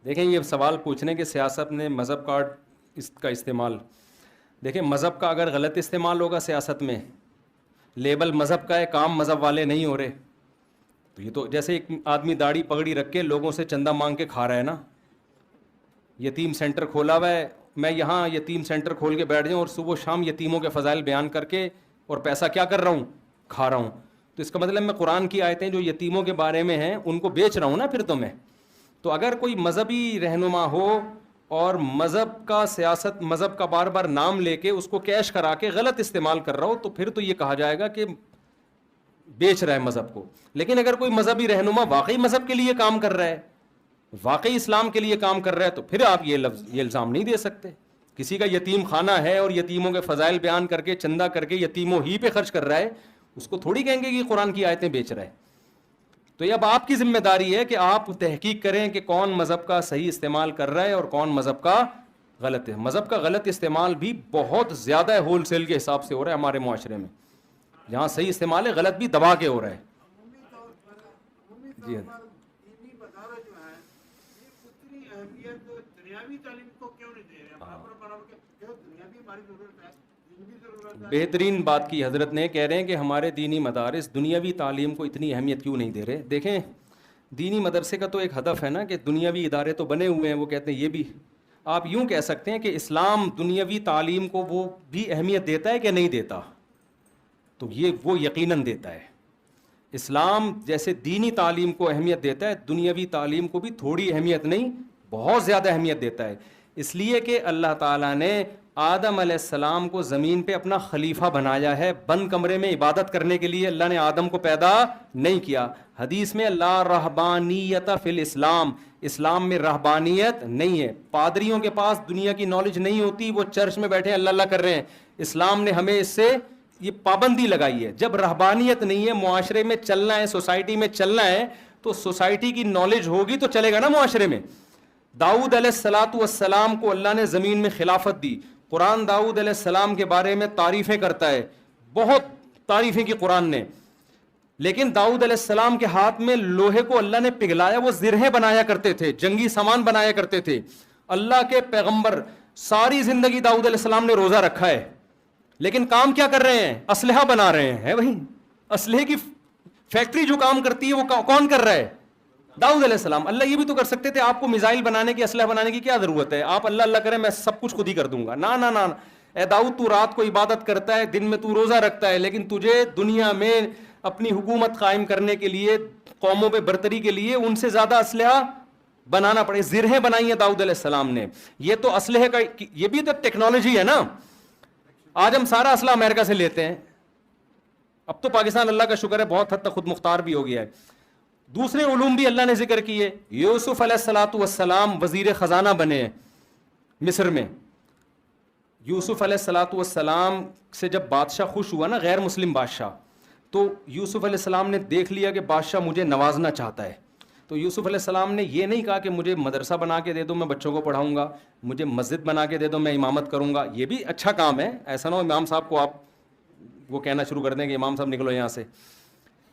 دیکھیں یہ سوال پوچھنے کہ سیاست نے مذہب کا اس کا استعمال، دیکھیں مذہب کا اگر غلط استعمال ہوگا سیاست میں، لیبل مذہب کا ہے، کام مذہب والے نہیں ہو رہے، تو یہ تو جیسے ایک آدمی داڑھی پگڑی رکھ کے لوگوں سے چندہ مانگ کے کھا رہا ہے نا. یتیم سینٹر کھولا ہوا ہے، میں یہاں یتیم سینٹر کھول کے بیٹھ جاؤں اور صبح و شام یتیموں کے فضائل بیان کر کے اور پیسہ کیا کر رہا ہوں، کھا رہا ہوں. تو اس کا مطلب میں قرآن کی آیتیں جو یتیموں کے بارے میں ہیں ان کو بیچ رہا ہوں نا پھر تو میں. تو اگر کوئی مذہبی رہنما ہو اور مذہب کا سیاست، مذہب کا بار بار نام لے کے اس کو کیش کرا کے غلط استعمال کر رہا ہو، تو پھر تو یہ کہا جائے گا کہ بیچ رہا ہے مذہب کو. لیکن اگر کوئی مذہبی رہنما واقعی مذہب کے لیے کام کر رہا ہے، واقعی اسلام کے لیے کام کر رہا ہے، تو پھر آپ یہ الزام نہیں دے سکتے. کسی کا یتیم خانہ ہے اور یتیموں کے فضائل بیان کر کے چندہ کر کے یتیموں ہی پہ خرچ کر رہا ہے، اس کو تھوڑی کہیں گے کہ قرآن کی آیتیں بیچ رہا ہے. تو یہ اب آپ کی ذمہ داری ہے کہ آپ تحقیق کریں کہ کون مذہب کا صحیح استعمال کر رہا ہے اور کون مذہب کا غلط ہے. مذہب کا غلط استعمال بھی بہت زیادہ ہے، ہول سیل کے حساب سے ہو رہا ہے ہمارے معاشرے میں. جہاں صحیح استعمال ہے غلط بھی دبا کے ہو رہا ہے. جی بہترین بات کی حضرت نے، کہہ رہے ہیں کہ ہمارے دینی مدارس دنیاوی تعلیم کو اتنی اہمیت کیوں نہیں دے رہے. دیکھیں دینی مدرسے کا تو ایک ہدف ہے نا کہ دنیاوی ادارے تو بنے ہوئے ہیں، وہ کہتے ہیں یہ بھی آپ یوں کہہ سکتے ہیں کہ اسلام دنیاوی تعلیم کو وہ بھی اہمیت دیتا ہے کہ نہیں دیتا. تو یہ وہ یقیناً دیتا ہے. اسلام جیسے دینی تعلیم کو اہمیت دیتا ہے، دنیاوی تعلیم کو بھی تھوڑی اہمیت نہیں بہت زیادہ اہمیت دیتا ہے. اس لیے کہ اللہ تعالیٰ نے آدم علیہ السلام کو زمین پہ اپنا خلیفہ بنایا ہے. بند کمرے میں عبادت کرنے کے لیے اللہ نے آدم کو پیدا نہیں کیا. حدیث میں لا رہبانیت فی الاسلام، اسلام میں رہبانیت نہیں ہے. پادریوں کے پاس دنیا کی نالج نہیں ہوتی، وہ چرچ میں بیٹھے اللہ اللہ کر رہے ہیں. اسلام نے ہمیں اس سے یہ پابندی لگائی ہے. جب رہبانیت نہیں ہے، معاشرے میں چلنا ہے، سوسائٹی میں چلنا ہے، تو سوسائٹی کی نالج ہوگی تو چلے گا نا معاشرے میں. داؤد علیہ الصلاۃ والسلام کو اللہ نے زمین میں خلافت دی. قرآن داؤد علیہ السلام کے بارے میں تعریفیں کرتا ہے، بہت تعریفیں کی قرآن نے. لیکن داؤد علیہ السلام کے ہاتھ میں لوہے کو اللہ نے پگھلایا، وہ زرہیں بنایا کرتے تھے، جنگی سامان بنایا کرتے تھے. اللہ کے پیغمبر ساری زندگی داؤد علیہ السلام نے روزہ رکھا ہے، لیکن کام کیا کر رہے ہیں؟ اسلحہ بنا رہے ہیں. وہی اسلحے کی فیکٹری جو کام کرتی ہے وہ کون کر رہا ہے؟ داؤد علیہ السلام. اللہ یہ بھی تو کر سکتے تھے، آپ کو میزائل بنانے کی، اسلحہ بنانے کی کیا ضرورت ہے؟ آپ اللہ اللہ کریں میں سب کچھ خود ہی کر دوں گا. نا نا نا، اے داؤد تو رات کو عبادت کرتا ہے، دن میں تو روزہ رکھتا ہے، لیکن تجھے دنیا میں اپنی حکومت قائم کرنے کے لیے، قوموں پہ برتری کے لیے ان سے زیادہ اسلحہ بنانا پڑے. زرہیں بنائی ہیں داؤد علیہ السلام نے. یہ تو اسلحے کا، یہ بھی تو ٹیکنالوجی ہے نا. آج ہم سارا اسلحہ امریکہ سے لیتے ہیں. اب تو پاکستان اللہ کا شکر ہے بہت حد تک خود مختار بھی ہو گیا ہے. دوسرے علوم بھی اللہ نے ذکر کیے. یوسف علیہ الصلاۃ والسلام وزیر خزانہ بنے مصر میں. یوسف علیہ الصلاۃ والسلام سے جب بادشاہ خوش ہوا نا، غیر مسلم بادشاہ، تو یوسف علیہ السلام نے دیکھ لیا کہ بادشاہ مجھے نوازنا چاہتا ہے. تو یوسف علیہ السلام نے یہ نہیں کہا کہ مجھے مدرسہ بنا کے دے دو میں بچوں کو پڑھاؤں گا، مجھے مسجد بنا کے دے دو میں امامت کروں گا. یہ بھی اچھا کام ہے، ایسا نہ ہو امام صاحب کو آپ وہ کہنا شروع کر دیں کہ امام صاحب نکلو یہاں سے.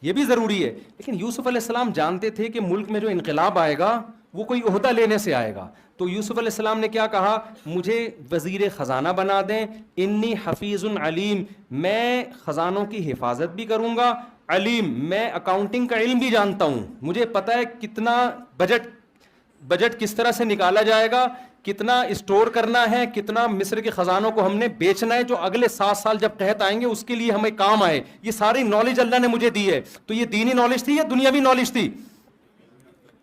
یہ بھی ضروری ہے. لیکن یوسف علیہ السلام جانتے تھے کہ ملک میں جو انقلاب آئے گا وہ کوئی عہدہ لینے سے آئے گا. تو یوسف علیہ السلام نے کیا کہا؟ مجھے وزیر خزانہ بنا دیں. انی حفیظ علیم، میں خزانوں کی حفاظت بھی کروں گا. علیم، میں اکاؤنٹنگ کا علم بھی جانتا ہوں، مجھے پتہ ہے کتنا بجٹ کس طرح سے نکالا جائے گا، کتنا اسٹور کرنا ہے، کتنا مصر کے خزانوں کو ہم نے بیچنا ہے جو اگلے 7 سال جب قحط آئیں گے اس کے لیے ہمیں کام آئے. یہ ساری نالج اللہ نے مجھے دی ہے. تو یہ دینی نالج تھی یا دنیاوی نالج تھی؟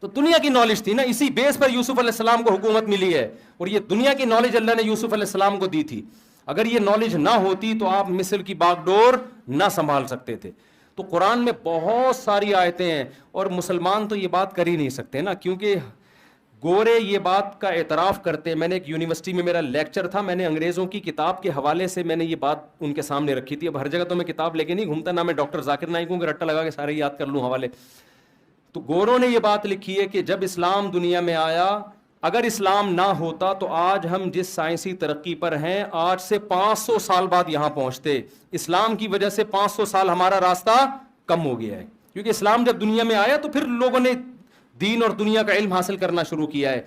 تو دنیا کی نالج تھی نا. اسی بیس پر یوسف علیہ السلام کو حکومت ملی ہے، اور یہ دنیا کی نالج اللہ نے یوسف علیہ السلام کو دی تھی. اگر یہ نالج نہ ہوتی تو آپ مصر کی باغ ڈور نہ سنبھال سکتے تھے. تو قرآن میں بہت ساری آیتیں ہیں، اور مسلمان تو یہ بات کر ہی نہیں سکتے نا، کیونکہ گورے یہ بات کا اعتراف کرتے. میں نے ایک یونیورسٹی میں میرا لیکچر تھا، میں نے انگریزوں کی کتاب کے حوالے سے میں نے یہ بات ان کے سامنے رکھی تھی. اب ہر جگہ تو میں کتاب لے کے نہیں گھومتا، نہ میں ڈاکٹر ذاکر نائک ہوں کہ رٹا لگا کے سارے یاد کر لوں حوالے. تو گوروں نے یہ بات لکھی ہے کہ جب اسلام دنیا میں آیا، اگر اسلام نہ ہوتا تو آج ہم جس سائنسی ترقی پر ہیں آج سے 500 سال بعد یہاں پہنچتے. اسلام کی وجہ سے 500 سال ہمارا راستہ کم ہو گیا ہے، کیونکہ اسلام جب دنیا میں آیا تو پھر لوگوں نے دین اور دنیا کا علم حاصل کرنا شروع کیا ہے.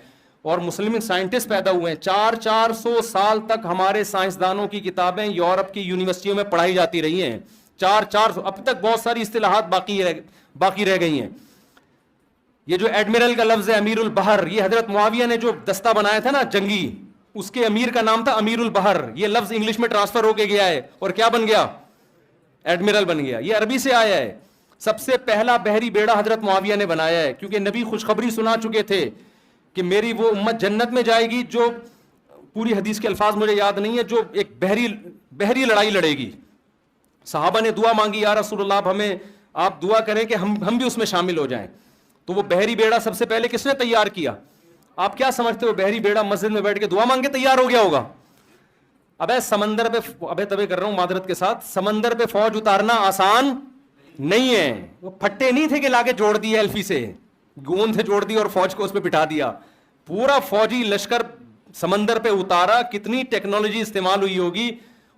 اور مسلم سائنٹسٹ پیدا ہوئے ہیں. 400 سال تک ہمارے سائنسدانوں کی کتابیں یورپ کی یونیورسٹیوں میں پڑھائی جاتی رہی ہیں. 400 اب تک بہت ساری اصطلاحات باقی رہ گئی ہیں. یہ جو ایڈمرل کا لفظ ہے امیر البحر, یہ حضرت معاویہ نے جو دستہ بنایا تھا نا جنگی, اس کے امیر کا نام تھا امیر البحر. یہ لفظ انگلش میں ٹرانسفر ہو کے گیا ہے اور کیا بن گیا؟ ایڈمرل بن گیا. یہ عربی سے آیا ہے. سب سے پہلا بحری بیڑا حضرت معاویہ نے بنایا ہے, کیونکہ نبی خوشخبری سنا چکے تھے کہ میری وہ امت جنت میں جائے گی جو, پوری حدیث کے الفاظ مجھے یاد نہیں ہے, جو ایک بحری لڑائی لڑے گی. صحابہ نے دعا مانگی, یا رسول اللہ ہمیں آپ دعا کریں کہ ہم بھی اس میں شامل ہو جائیں. تو وہ بحری بیڑا سب سے پہلے کس نے تیار کیا؟ آپ کیا سمجھتے ہو بحری بیڑا مسجد میں بیٹھ کے دعا مانگ کے تیار ہو گیا ہوگا؟ سمندر پہ تبے کر رہا ہوں معذرت کے ساتھ, سمندر پہ فوج اتارنا آسان نہیں ہے. وہ پھٹے نہیں تھے کہ لا کے جوڑ دیے ایلفی سے, گوند سے جوڑ دی اور فوج کو اس پہ بٹھا دیا. پورا فوجی لشکر سمندر پہ اتارا, کتنی ٹیکنالوجی استعمال ہوئی ہوگی.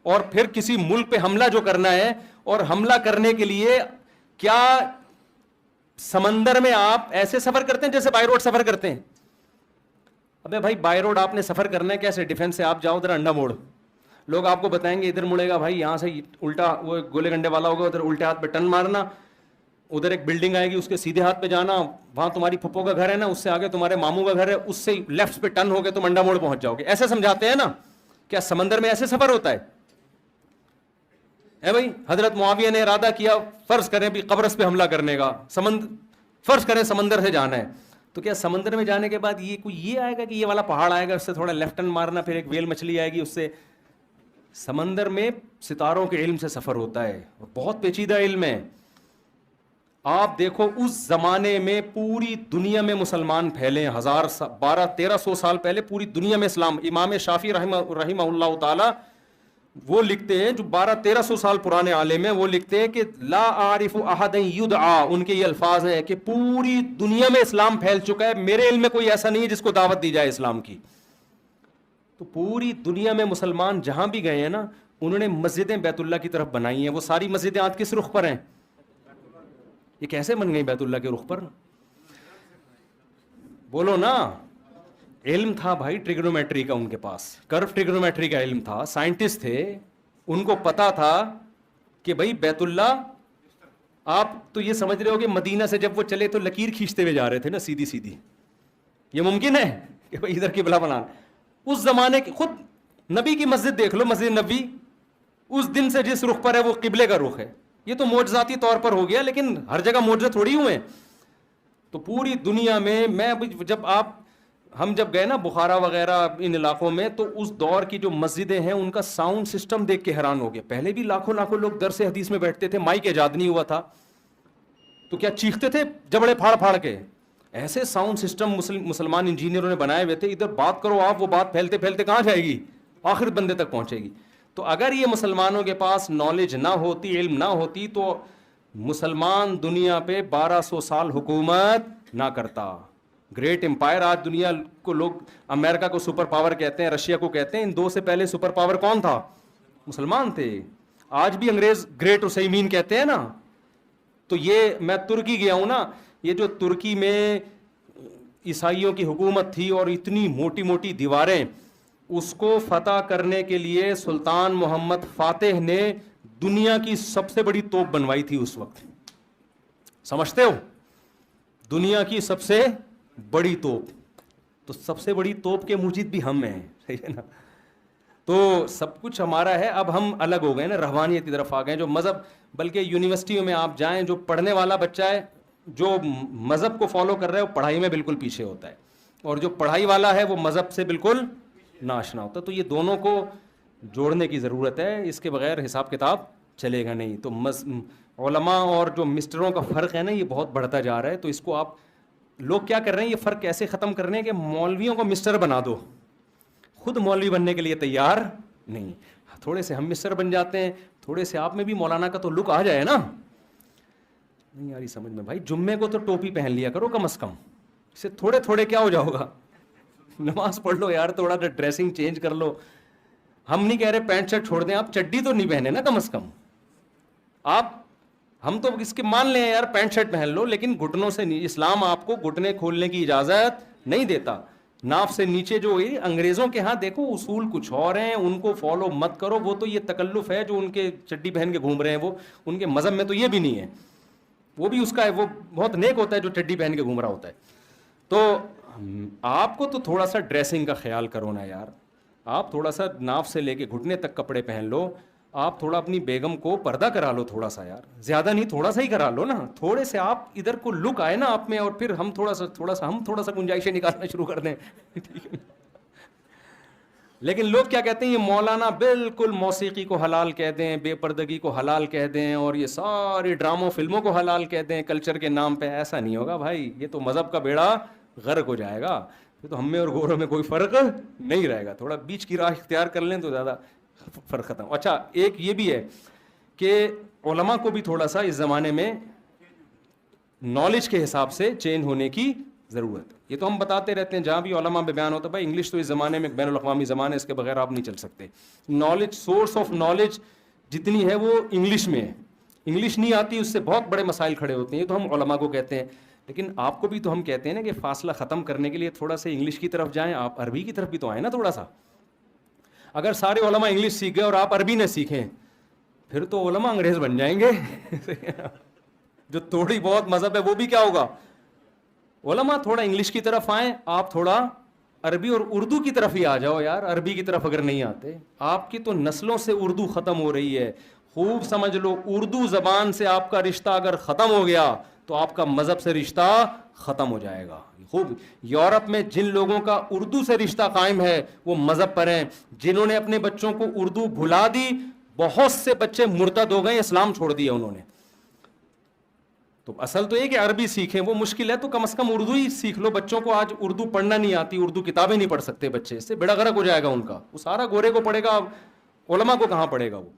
اور پھر کسی ملک پہ حملہ جو کرنا ہے, اور حملہ کرنے کے لیے کیا سمندر میں آپ ایسے سفر کرتے ہیں جیسے بائی روڈ سفر کرتے ہیں؟ ابے بھائی بائی روڈ آپ نے سفر کرنا ہے کیسے؟ ڈیفینس سے آپ جاؤ ادھر انڈا موڑ, لوگ آپ کو بتائیں گے ادھر مڑے گا بھائی, یہاں سے الٹا وہ گولے گنڈے والا ہوگا, ادھر الٹے ہاتھ پہ ٹن مارنا, ادھر ایک بلڈنگ آئے گی اس کے سیدھے ہاتھ پہ جانا, وہاں تمہاری پھپھو کا گھر ہے نا, اس سے آگے تمہارے ماموں کا گھر ہے, اس سے لیفٹ پہ ٹن ہو گئے تم انڈا موڑ پہنچ جاؤ گے. ایسے سمجھاتے ہیں نا. کیا سمندر میں ایسے سفر ہوتا ہے بھائی؟ حضرت معاویہ نے ارادہ کیا, فرض کریں بھی قبرص پہ حملہ کرنے کا, فرض کریں سمندر سے جانا ہے, تو کیا سمندر میں جانے کے بعد یہ آئے گا کہ یہ والا پہاڑ آئے گا, اس سے تھوڑا لیفٹ ٹرن مارنا, پھر ایک ویل مچھلی آئے گی اس سے؟ سمندر میں ستاروں کے علم سے سفر ہوتا ہے, اور بہت پیچیدہ علم ہے. آپ دیکھو اس زمانے میں پوری دنیا میں مسلمان پھیلے, 1300 سال پہلے پوری دنیا میں اسلام. امام شافعی رحمہ اللہ تعالی وہ لکھتے ہیں, جو 1300 سال پرانے عالم ہیں, وہ لکھتے ہیں کہ لا اعرف احد یدعا, ان کے یہ الفاظ ہیں کہ پوری دنیا میں اسلام پھیل چکا ہے, میرے علم میں کوئی ایسا نہیں ہے جس کو دعوت دی جائے اسلام کی. تو پوری دنیا میں مسلمان جہاں بھی گئے ہیں نا, انہوں نے مسجدیں بیت اللہ کی طرف بنائی ہیں. وہ ساری مسجدیں آج کس رخ پر ہیں؟ یہ کیسے بن گئی بیت اللہ کے رخ پر؟ بولو نا. علم تھا بھائی ٹریگنومیٹری کا, ان کے پاس کرو ٹریگنومیٹری کا علم تھا, سائنٹسٹ تھے, ان کو پتا تھا کہ بھائی بیت اللہ, آپ تو یہ سمجھ رہے ہو کہ مدینہ سے جب وہ چلے تو لکیر کھینچتے ہوئے جا رہے تھے نا سیدھی سیدھی, یہ ممکن ہے کہ بھائی ادھر قبلہ بنانا؟ اس زمانے کی خود نبی کی مسجد دیکھ لو, مسجد نبی اس دن سے جس رخ پر ہے وہ قبلے کا رخ ہے. یہ تو معجزاتی طور پر ہو گیا, لیکن ہر جگہ معجزے تھوڑی ہوئے. تو پوری دنیا میں ہم جب گئے نا بخارا وغیرہ ان علاقوں میں, تو اس دور کی جو مسجدیں ہیں ان کا ساؤنڈ سسٹم دیکھ کے حیران ہو گیا. پہلے بھی لاکھوں لوگ درس حدیث میں بیٹھتے تھے, مائک ایجاد نہیں ہوا تھا, تو کیا چیختے تھے جبڑے پھاڑ پھاڑ کے. ایسے ساؤنڈ سسٹم مسلمان انجینئروں نے بنائے ہوئے تھے, ادھر بات کرو آپ, وہ بات پھیلتے پھیلتے کہاں جائے گی, آخر بندے تک پہنچے گی. تو اگر یہ مسلمانوں کے پاس نالج نہ ہوتی, علم نہ ہوتی, تو مسلمان دنیا پہ 1200 سال حکومت نہ کرتا. گریٹ امپائر, آج دنیا کو لوگ امریکہ کو سپر پاور کہتے ہیں, رشیا کو کہتے ہیں, ان دو سے پہلے سپر پاور کون تھا؟ مسلمان تھے. آج بھی انگریز گریٹ عثیمین کہتے ہیں نا. تو یہ میں ترکی گیا ہوں نا, یہ جو ترکی میں عیسائیوں کی حکومت تھی اور اتنی موٹی موٹی دیواریں, اس کو فتح کرنے کے لیے سلطان محمد فاتح نے دنیا کی سب سے بڑی توپ بنوائی تھی اس وقت. سمجھتے ہو؟ دنیا کی سب سے بڑی توپ. تو سب سے بڑی توپ کے موجد بھی ہم ہیں, صحیح ہے نا. تو سب کچھ ہمارا ہے. اب ہم الگ ہو گئے نا, روحانیت کی طرف آ گئے. جو مذہب, بلکہ یونیورسٹیوں میں آپ جائیں, جو پڑھنے والا بچہ ہے جو مذہب کو فالو کر رہا ہے وہ پڑھائی میں بالکل پیچھے ہوتا ہے, اور جو پڑھائی والا ہے وہ مذہب سے بالکل ناشنا ہوتا ہے. تو یہ دونوں کو جوڑنے کی ضرورت ہے, اس کے بغیر حساب کتاب چلے گا نہیں. تو علماء اور جو مسٹروں کا فرق ہے نا, یہ بہت بڑھتا جا رہا ہے. تو اس کو آپ لوگ کیا کر رہے ہیں, یہ فرق کیسے ختم کرنے ہیں کہ مولویوں کو مسٹر بنا دو, خود مولوی بننے کے لیے تیار نہیں. تھوڑے سے ہم مسٹر بن جاتے ہیں, تھوڑے سے آپ میں بھی مولانا کا تو لک آ جائے نا. نہیں یاری سمجھ میں بھائی, جمعے کو تو ٹوپی پہن لیا کرو کم از کم, اس سے تھوڑے تھوڑے کیا ہو جاؤ گا, نماز پڑھ لو یار, تھوڑا سا ڈریسنگ چینج کر لو. ہم نہیں کہہ رہے پینٹ شرٹ چھوڑ دیں, آپ چڈی تو نہیں پہنے نا کم از کم. ہم تو اس کے مان لیں یار پینٹ شرٹ پہن لو, لیکن گھٹنوں سے نہیں. اسلام آپ کو گھٹنے کھولنے کی اجازت نہیں دیتا. ناف سے نیچے جو انگریزوں کے ہاں دیکھو اصول کچھ اور ہیں, ان کو فالو مت کرو. وہ تو یہ تکلف ہے جو ان کے چڈی پہن کے گھوم رہے ہیں, وہ ان کے مذہب میں تو یہ بھی نہیں ہے. وہ بھی اس کا ہے, وہ بہت نیک ہوتا ہے جو چڈی پہن کے گھوم رہا ہوتا ہے. تو آپ کو تو تھوڑا سا ڈریسنگ کا خیال کرو نا یار. آپ تھوڑا سا ناف سے لے کے گھٹنے تک کپڑے پہن لو. آپ تھوڑا اپنی بیگم کو پردہ کرا لو تھوڑا سا یار, زیادہ نہیں تھوڑا سا ہی کرا لو نا. تھوڑے سے آپ ادھر کو لک آئے نا آپ میں, اور پھر ہم تھوڑا سا گنجائشیں نکالنا شروع کر دیں. لیکن لوگ کیا کہتے ہیں, یہ مولانا بالکل موسیقی کو حلال کہہ دیں, بے پردگی کو حلال کہہ دیں, اور یہ ساری ڈراموں فلموں کو حلال کہہ دیں کلچر کے نام پہ. ایسا نہیں ہوگا بھائی, یہ تو مذہب کا بیڑا غرق ہو جائے گا. پھر تو ہم میں اور گوروں میں کوئی فرق نہیں رہے گا. تھوڑا بیچ کی راہ اختیار کر لیں تو زیادہ فرق ختم. اچھا ایک یہ بھی ہے کہ علماء کو بھی تھوڑا سا اس زمانے میں نالج کے حساب سے چینج ہونے کی ضرورت ہے. یہ تو ہم بتاتے رہتے ہیں جہاں بھی علماء میں بیان ہوتا ہے, بھائی انگلش تو اس زمانے میں بین الاقوامی زمانہ ہے, اس کے بغیر آپ نہیں چل سکتے. نالج, سورس آف نالج جتنی ہے وہ انگلش میں ہے. انگلش نہیں آتی اس سے بہت بڑے مسائل کھڑے ہوتے ہیں. یہ تو ہم علماء کو کہتے ہیں, لیکن آپ کو بھی تو ہم کہتے ہیں نا کہ فاصلہ ختم کرنے کے لیے تھوڑا سا انگلش کی طرف جائیں, آپ عربی کی طرف بھی تو آئیں نا تھوڑا سا. اگر سارے علماء انگلش سیکھ گئے اور آپ عربی نہ سیکھیں, پھر تو علماء انگریز بن جائیں گے. جو تھوڑی بہت مذہب ہے وہ بھی کیا ہوگا. علماء تھوڑا انگلش کی طرف آئیں, آپ تھوڑا عربی اور اردو کی طرف ہی آ جاؤ یار. عربی کی طرف اگر نہیں آتے, آپ کی تو نسلوں سے اردو ختم ہو رہی ہے. خوب سمجھ لو, اردو زبان سے آپ کا رشتہ اگر ختم ہو گیا تو آپ کا مذہب سے رشتہ ختم ہو جائے گا. خوب, یورپ میں جن لوگوں کا اردو سے رشتہ قائم ہے وہ مذہب پر ہیں. جنہوں نے اپنے بچوں کو اردو بھلا دی, بہت سے بچے مرتد ہو گئے, اسلام چھوڑ دیا انہوں نے. تو اصل تو یہ کہ عربی سیکھیں, وہ مشکل ہے تو کم از کم اردو ہی سیکھ لو. بچوں کو آج اردو پڑھنا نہیں آتی, اردو کتابیں نہیں پڑھ سکتے بچے, اس سے بیڑا غرق ہو جائے گا ان کا. وہ سارا گورے کو پڑھے گا, علماء کو کہاں پڑھے گا وہ.